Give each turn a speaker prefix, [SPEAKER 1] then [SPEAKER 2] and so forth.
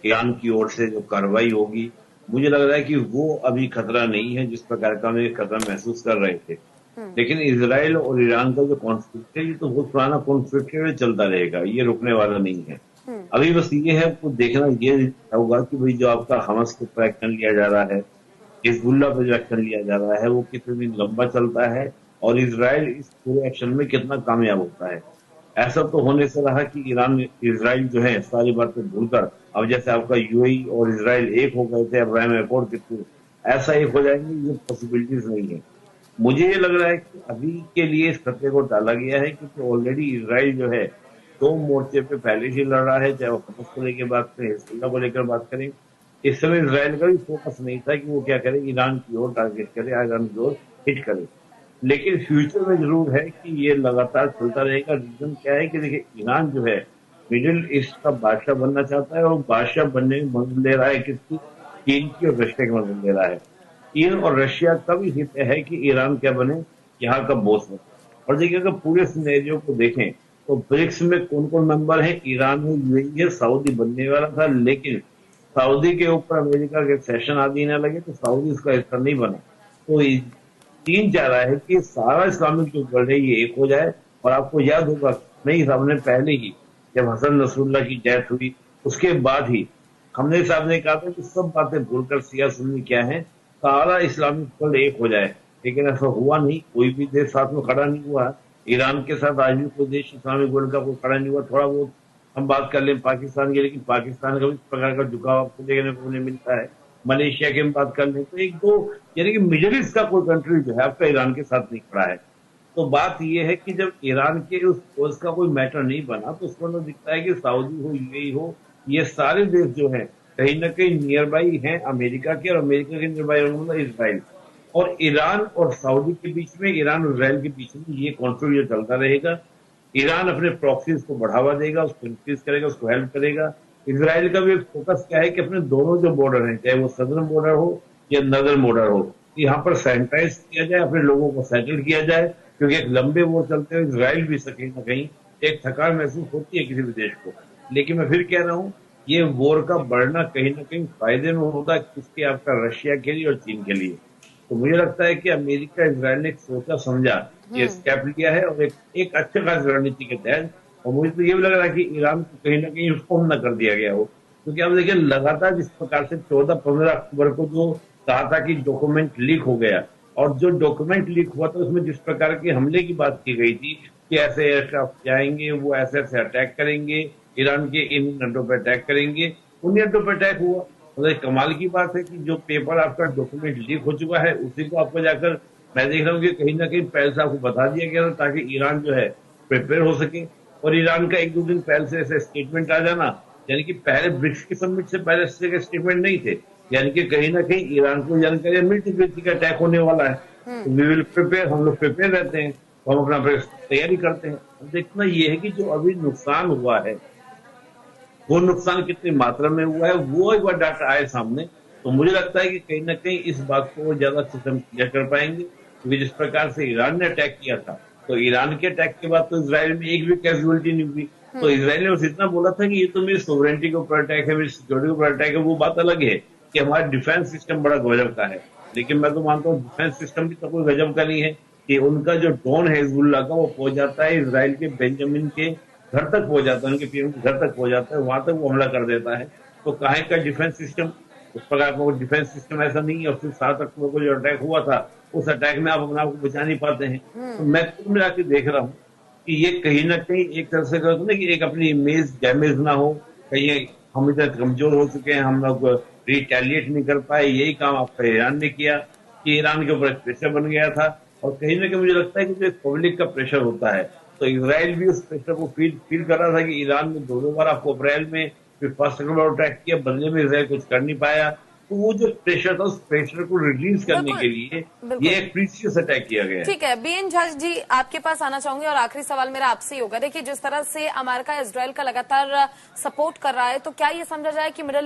[SPEAKER 1] Iran की ओर से जो कार्रवाई होगी, मुझे लग रहा है कि वो अभी खतरा नहीं है जिस प्रकार का हम ये खतरा महसूस कर रहे थे। लेकिन इसराइल और ईरान का जो कॉन्फ्लिक्ट है, ये तो बहुत पुराना कॉन्फ्लिक्ट है, चलता रहेगा, ये रुकने वाला नहीं है। अभी बस ये है, आपको देखना ये होगा कि भाई जो आपका हमास के ऊपर एक्शन लिया जा रहा है, हिजबुल्लाह पे जो एक्शन लिया जा रहा है, वो कितने दिन लंबा चलता है और इसराइल इस पूरे एक्शन में कितना कामयाब होता है। ऐसा तो होने से रहा कि ईरान इसराइल जो है सारी बातें भूलकर, अब जैसे आपका यूएई और इसराइल एक हो गए थे अब्राहम अकॉर्ड के थ्रू, ऐसा एक हो जाएंगे, ये पॉसिबिलिटीज नहीं है। मुझे ये लग रहा है कि अभी के लिए इस खतरे को टाला गया है, क्योंकि ऑलरेडी इसराइल जो है दो मोर्चे पे पहले से लड़ रहा है, चाहे वो हमास को लेकर बात करें, हिजबुल्लाह को लेकर बात करें। इस समय इसराइल का भी फोकस नहीं था कि वो क्या करे, ईरान की ओर टारगेट करे, ईरान की ओर हिट करे। लेकिन फ्यूचर में जरूर है कि ये लगातार चलता रहेगा। रीजन क्या है कि देखिए, ईरान जो है मिडिल ईस्ट का बादशाह बनना चाहता है, और बादशाह बनने में मदद ले रहा है किसकी? चीन की और रशिया की मदद ले रहा है। चीन और रशिया का भी हित है कि ईरान क्या बने, यहाँ का बॉस बने। और देखिए, अगर पूरे सिनेरियो को देखें तो ब्रिक्स में कौन कौन मेंबर है? ईरान है, यूएई है, सऊदी बनने वाला था, लेकिन सऊदी के ऊपर अमेरिका के सेशन आदि न लगे तो सऊदी इसका हिस्सा नहीं बना। तो चीन चाह रहा है कि सारा इस्लामिक जो वर्ल्ड है ये एक हो जाए। और आपको याद होगा, नहीं साहब ने पहले ही, जब हसन नसरुल्लाह की डेथ हुई, उसके बाद ही हमने साहब ने कहा था कि सब बातें भूलकर शिया सुन्नी क्या है, सारा इस्लामिक वर्ल्ड एक हो जाए। लेकिन ऐसा हुआ नहीं, कोई भी देश साथ में खड़ा नहीं हुआ। ईरान के साथ आज भी कोई देश इस्लामिक वर्ल्ड का कोई खड़ा नहीं हुआ। थोड़ा बहुत हम बात कर लें पाकिस्तान की, लेकिन पाकिस्तान का भी इस प्रकार का झुकाव आपको देखने को नहीं मिलता है। मलेशिया की हम बात कर लें तो एक दो, यानी कि मिडिल ईस्ट का कोई कंट्री जो है आपका ईरान के साथ नहीं खड़ा है। तो बात यह है कि जब ईरान के उस पोस्ट का कोई मैटर नहीं बना, तो उसको तो दिखता है कि सऊदी हो, यूएई हो, ये सारे देश जो हैं कहीं ना कहीं नियर बाई हैं अमेरिका के, और अमेरिका के नियर बाई मतलब इसराइल। और ईरान और सऊदी के बीच में, ईरान और इसराइल के बीच में ये कॉन्फ्लिक्ट जो चलता रहेगा। ईरान अपने प्रॉक्सीज को बढ़ावा देगा, उसको इंक्रीज करेगा, उसको हेल्प करेगा। इसराइल का भी एक फोकस क्या है कि अपने दोनों जो बॉर्डर हैं, चाहे वो सदर्न बॉर्डर हो या नदर्न बॉर्डर हो, यहाँ पर सैनिटाइज किया जाए, अपने लोगों को सेटल किया जाए। क्योंकि एक लंबे वॉर चलते हुए इसराइल भी कहीं ना कहीं एक थकान महसूस होती है किसी भी देश को। लेकिन मैं फिर कह रहा हूँ, ये वॉर का बढ़ना कहीं ना कहीं फायदे में होगा किसके? आपका रशिया के लिए और चीन के लिए। तो मुझे लगता है कि अमेरिका इसराइल ने एक सोचा समझा ये स्टेप लिया है, और एक अच्छे खास रणनीति के तहत। और मुझे तो ये भी लग रहा है कि ईरान को कहीं ना कहीं उसको न कर दिया गया हो। क्योंकि अब देखिए, लगातार जिस प्रकार से 14-15 अक्टूबर को जो कहा था कि डॉक्यूमेंट लीक हो गया, और जो डॉक्यूमेंट लीक हुआ था उसमें जिस प्रकार के हमले की बात की गई थी कि ऐसे एयरक्राफ्ट जाएंगे, वो ऐसे ऐसे अटैक करेंगे, ईरान के इन अड्डों पर अटैक करेंगे, उन अड्डों पर अटैक हुआ। मतलब कमाल की बात है कि जो पेपर आपका डॉक्यूमेंट लीक हो चुका है, उसी को आपको जाकर, मैं देख रहा हूँ कि कहीं ना कहीं पहले से आपको बता दिया गया था, ताकि ईरान जो है प्रिपेयर हो सके। और ईरान का एक दो दिन पहले से ऐसे स्टेटमेंट आ जाना, यानी कि पहले ब्रिक्स की समिट से पहले ऐसे स्टेटमेंट नहीं थे, यानी कि कहीं ना कहीं ईरान को जानकारी मिलती थी कि अटैक होने वाला है। तो वी विल प्रिपेयर, हम लोग प्रिपेयर रहते हैं, तो हम अपना तैयारी करते हैं। अब देखना ये है कि जो अभी नुकसान हुआ है, वो नुकसान कितनी मात्रा में हुआ है, वो एक बार डाटा आए सामने, तो मुझे लगता है कि कहीं ना कहीं इस बात को ज्यादा अच्छे से हम क्लियर कर पाएंगे। क्योंकि जिस प्रकार से ईरान ने अटैक किया था, तो ईरान के अटैक के बाद तो इसराइल में एक भी कैजुअलिटी नहीं हुई। तो इसराइल ने बस इतना बोला था कि ये तो मेरी सोवरेंटी के ऊपर अटैक है, मेरी सिक्योरिटी के ऊपर अटैक है। वो बात अलग है कि हमारा डिफेंस सिस्टम बड़ा गजब का है, लेकिन मैं तो मानता हूँ डिफेंस सिस्टम भी तो कोई गजब का नहीं है कि उनका जो ड्रोन है हिजबुल्लाह का, वो पहुंच जाता है इसराइल के बेंजामिन के घर तक पहुंच जाता है, उनके पीएम के घर तक पहुंच जाता है, वहां तक वो हमला कर देता है। तो काहे का डिफेंस सिस्टम? उस प्रकार का डिफेंस सिस्टम ऐसा नहीं है। और फिर 7 अक्टूबर को जो अटैक हुआ था, उस अटैक में आप अपने आप को बचा नहीं पाते हैं। तो मैं कुल मिला के देख रहा हूँ कि ये कहीं ना कहीं एक तरह से कहते ना कि एक अपनी इमेज डैमेज ना हो, कहीं हम इधर कमजोर हो चुके हैं, हम लोग रिटेलिएट नहीं कर पाए। यही काम आपका ईरान ने किया कि ईरान के ऊपर प्रेशर बन गया था। और कहीं ना कहीं मुझे लगता है कि जो पब्लिक का प्रेशर होता है, तो इसराइल भी उस प्रेशर को फील कर रहा था कि ईरान ने दो बार आपको अप्रैल में, फिर 1 अक्टूबर अटैक किया, बदले में इसराइल कुछ कर नहीं पाया। तो वो जो प्रेशर था, उस प्रेशर को रिलीज करने के लिए ये एक प्रीसियस अटैक किया गया है।
[SPEAKER 2] ठीक है, बीएन झा जी आपके पास आना चाहूंगी और आखिरी सवाल मेरा आपसे ही होगा। देखिए, जिस तरह से अमेरिका इसराइल का लगातार सपोर्ट कर रहा है, तो क्या ये समझा जाए कि मिडिल